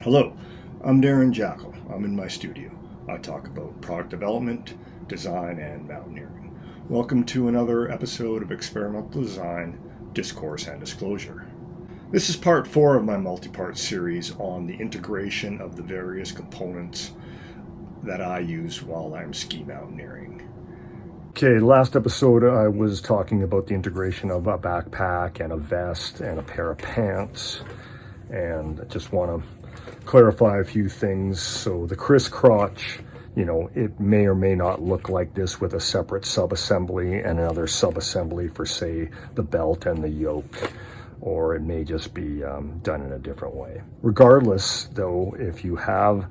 Hello, I'm Darren Jackal. I'm in my studio. I talk about product development, design, and mountaineering. Welcome to another episode of Experimental Design, Discourse and Disclosure. This is part 4 of my multi-part series on the integration of the various components that I use while I'm ski mountaineering. Okay, last episode I was talking about the integration of a backpack and a vest and a pair of pants, and I just want to clarify a few things. So the crisscrotch, it may or may not look like this with a separate sub-assembly and another sub-assembly for, say, the belt and the yoke, or it may just be done in a different way. Regardless, though, if you have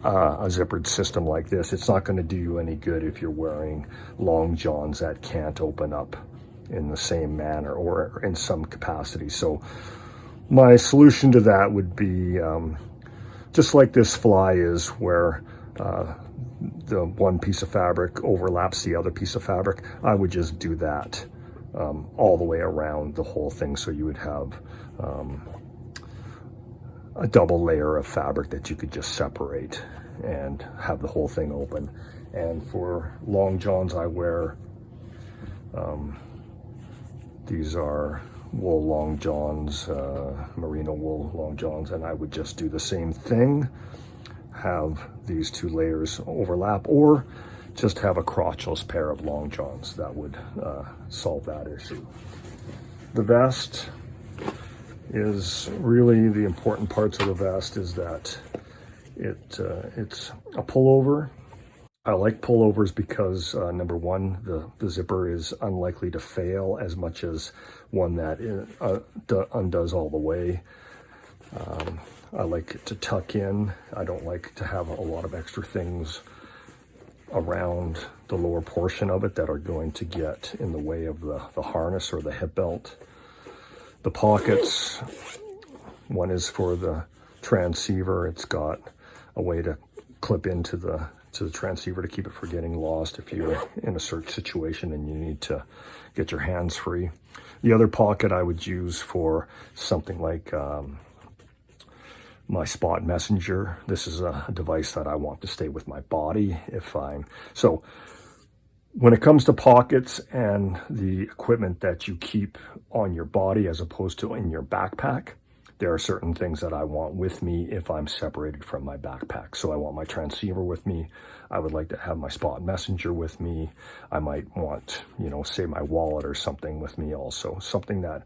a zippered system like this, it's not going to do you any good if you're wearing long johns that can't open up in the same manner or in some capacity. So my solution to that would be just like this fly is, where the one piece of fabric overlaps the other piece of fabric. I would just do that all the way around the whole thing, so you would have a double layer of fabric that you could just separate and have the whole thing open. And for long johns, I wear these are wool long johns, merino wool long johns, and I would just do the same thing, have these two layers overlap, or just have a crotchless pair of long johns. That would solve that issue. The vest is really the important parts of the vest is that it's a pullover. I like pullovers because number one, the zipper is unlikely to fail as much as one that undoes all the way. I like it to tuck in. I don't like to have a lot of extra things around the lower portion of it that are going to get in the way of the harness or the hip belt. The pockets, one is for the transceiver. It's got a way to clip into the transceiver to keep it from getting lost if you're in a search situation and you need to get your hands free. The other pocket I would use for something like my spot messenger. This is a device that I want to stay with my body so when it comes to pockets and the equipment that you keep on your body as opposed to in your backpack, there are certain things that I want with me if I'm separated from my backpack. So I want my transceiver with me. I would like to have my spot messenger with me. I might want, say my wallet or something with me also. Something that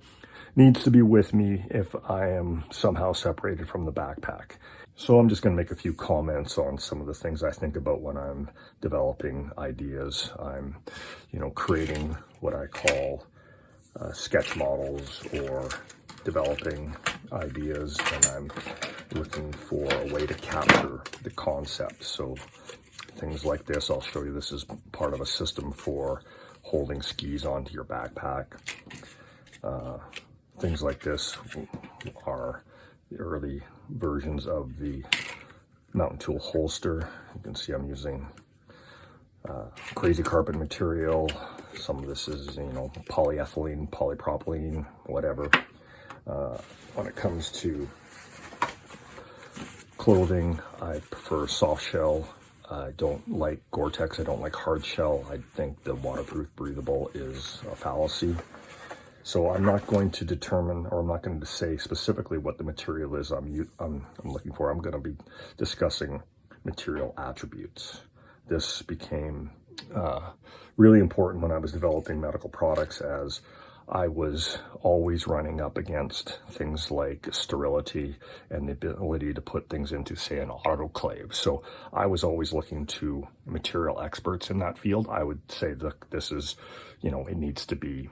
needs to be with me if I am somehow separated from the backpack. So I'm just going to make a few comments on some of the things I think about when I'm developing ideas. I'm, creating what I call sketch models or developing ideas, and I'm looking for a way to capture the concept. So things like this, I'll show you, this is part of a system for holding skis onto your backpack. Things like this are the early versions of the Mountain Tool holster. You can see I'm using crazy carpet material. Some of this is, polyethylene, polypropylene, whatever. When it comes to clothing, I prefer soft shell. I don't like Gore-Tex. I don't like hard shell. I think the waterproof breathable is a fallacy. So I'm not going to determine, or I'm not going to say specifically what the material is I'm looking for. I'm going to be discussing material attributes. This became really important when I was developing medical products, as I was always running up against things like sterility and the ability to put things into, say, an autoclave. So I was always looking to material experts in that field. I would say that this is, it needs to be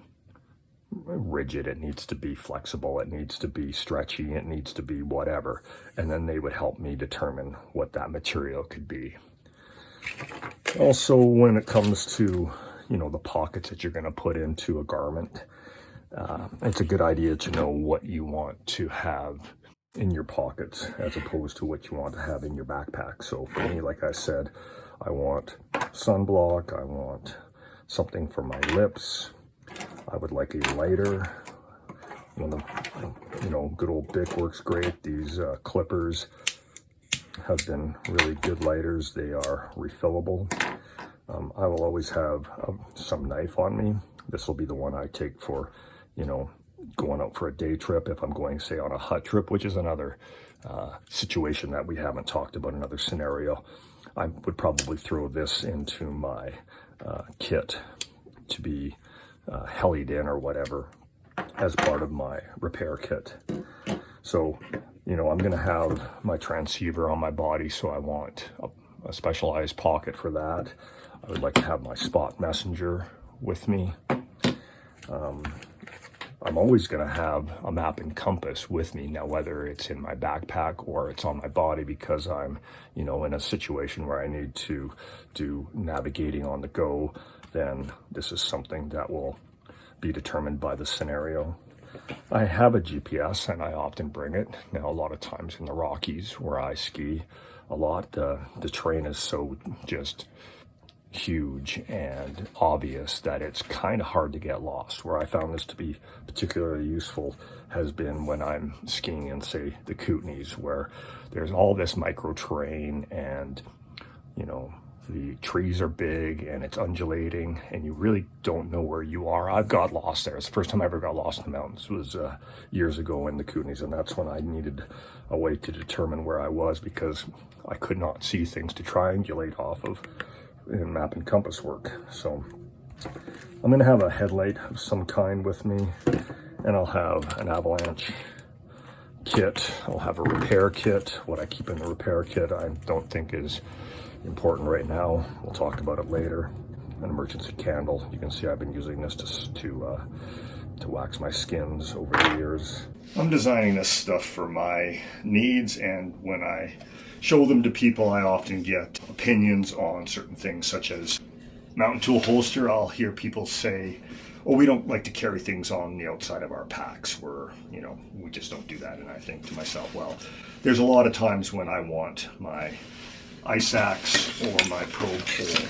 rigid, it needs to be flexible, it needs to be stretchy, it needs to be whatever. And then they would help me determine what that material could be. Also, when it comes to, the pockets that you're going to put into a garment, it's a good idea to know what you want to have in your pockets as opposed to what you want to have in your backpack. So for me, like I said, I want sunblock, I want something for my lips, I would like a lighter. Good old Bic works great. These clippers, have been really good lighters. They are refillable. I will always have some knife on me. This will be the one I take for, you know, going out for a day trip. If I'm going, say, on a hut trip, which is another situation that we haven't talked about, another scenario, I would probably throw this into my kit to be helied in or whatever as part of my repair kit. So, you know, I'm going to have my transceiver on my body, so I want a specialized pocket for that. I would like to have my spot messenger with me. I'm always going to have a map and compass with me now, whether it's in my backpack or it's on my body, because I'm, you know, in a situation where I need to do navigating on the go. Then this is something that will be determined by the scenario. I have a GPS and I often bring it. Now, a lot of times in the Rockies where I ski a lot, the terrain is so just huge and obvious that it's kind of hard to get lost. Where I found this to be particularly useful has been when I'm skiing in, say, the Kootenays, where there's all this micro terrain and, you know, the trees are big and it's undulating and you really don't know where you are. I've got lost there. It's the first time I ever got lost in the mountains. It was years ago in the Kootenays, and that's when I needed a way to determine where I was, because I could not see things to triangulate off of in map and compass work. So I'm going to have a headlight of some kind with me, and I'll have an avalanche kit. I'll have a repair kit. What I keep in the repair kit I don't think is important right now. We'll talk about it later. An emergency candle. You can see I've been using this to wax my skins over the years. I'm designing this stuff for my needs, and when I show them to people, I often get opinions on certain things, such as mountain tool holster. I'll hear people say, oh, we don't like to carry things on the outside of our packs. You know, we just don't do that. And I think to myself, well, there's a lot of times when I want my ice axe or my probe pole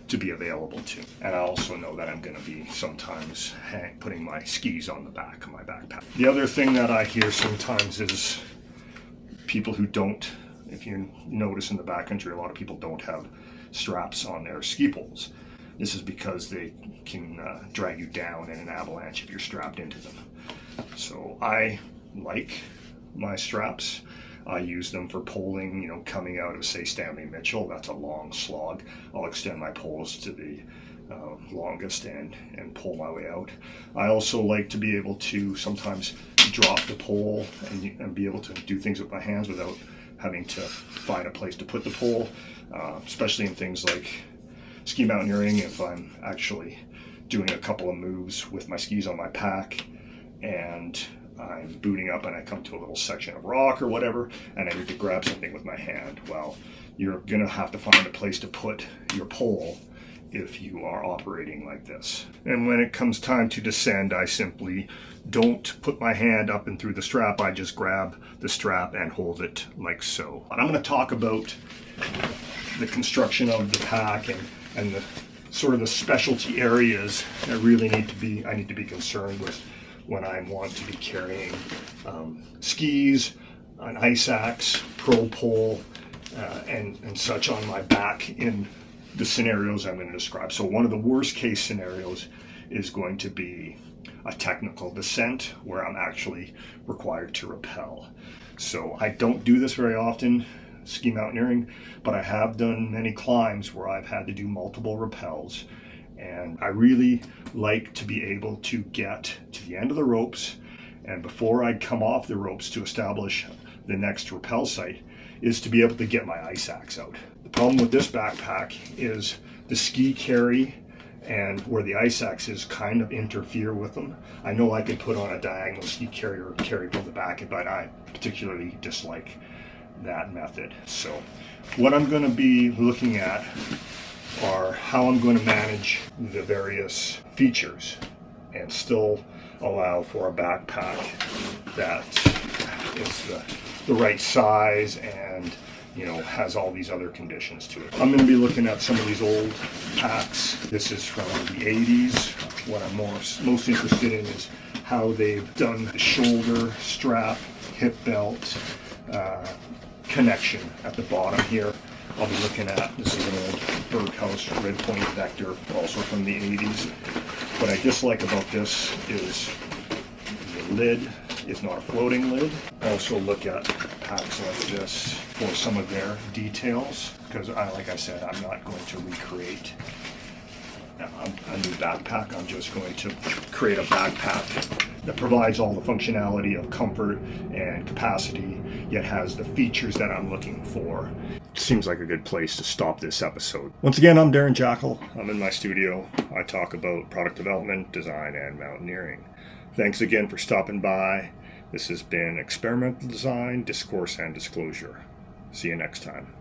to be available to. And I also know that I'm going to be sometimes putting my skis on the back of my backpack. The other thing that I hear sometimes is people who don't, if you notice in the backcountry, a lot of people don't have straps on their ski poles. This is because they can drag you down in an avalanche if you're strapped into them. So I like my straps. I use them for poling, you know, coming out of, say, Stanley Mitchell. That's a long slog. I'll extend my poles to the longest and pull my way out. I also like to be able to sometimes drop the pole and be able to do things with my hands without having to find a place to put the pole, especially in things like ski mountaineering. If I'm actually doing a couple of moves with my skis on my pack and I'm booting up and I come to a little section of rock or whatever, and I need to grab something with my hand, well, you're gonna have to find a place to put your pole if you are operating like this. And when it comes time to descend, I simply don't put my hand up and through the strap. I just grab the strap and hold it like so. And I'm going to talk about the construction of the pack and the sort of the specialty areas that really I need to be concerned with when I want to be carrying skis, an ice axe, probe pole, and such on my back in the scenarios I'm going to describe. So one of the worst case scenarios is going to be a technical descent where I'm actually required to rappel. So I don't do this very often, ski mountaineering, but I have done many climbs where I've had to do multiple rappels. And I really like to be able to get to the end of the ropes, and before I come off the ropes to establish the next rappel site is to be able to get my ice axe out. The problem with this backpack is the ski carry and where the ice axe is kind of interfere with them. I know I could put on a diagonal ski carry or carry from the back, but I particularly dislike that method. So what I'm going to be looking at are how I'm going to manage the various features and still allow for a backpack that is the right size and, you know, has all these other conditions to it. I'm going to be looking at some of these old packs. This is from the 80s. What I'm most interested in is how they've done the shoulder strap, hip belt, connection at the bottom here. I'll be looking at, this is an old birdhouse red point vector, also from the 80s. What I dislike about this is the lid is not a floating lid. Also look at packs like this for some of their details, because like I said, I'm not going to recreate a new backpack. I'm just going to create a backpack that provides all the functionality of comfort and capacity, yet has the features that I'm looking for. Seems like a good place to stop this episode. Once again, I'm Darren Jackal. I'm in my studio. I talk about product development, design, and mountaineering. Thanks again for stopping by. This has been Experimental Design, Discourse, and Disclosure. See you next time.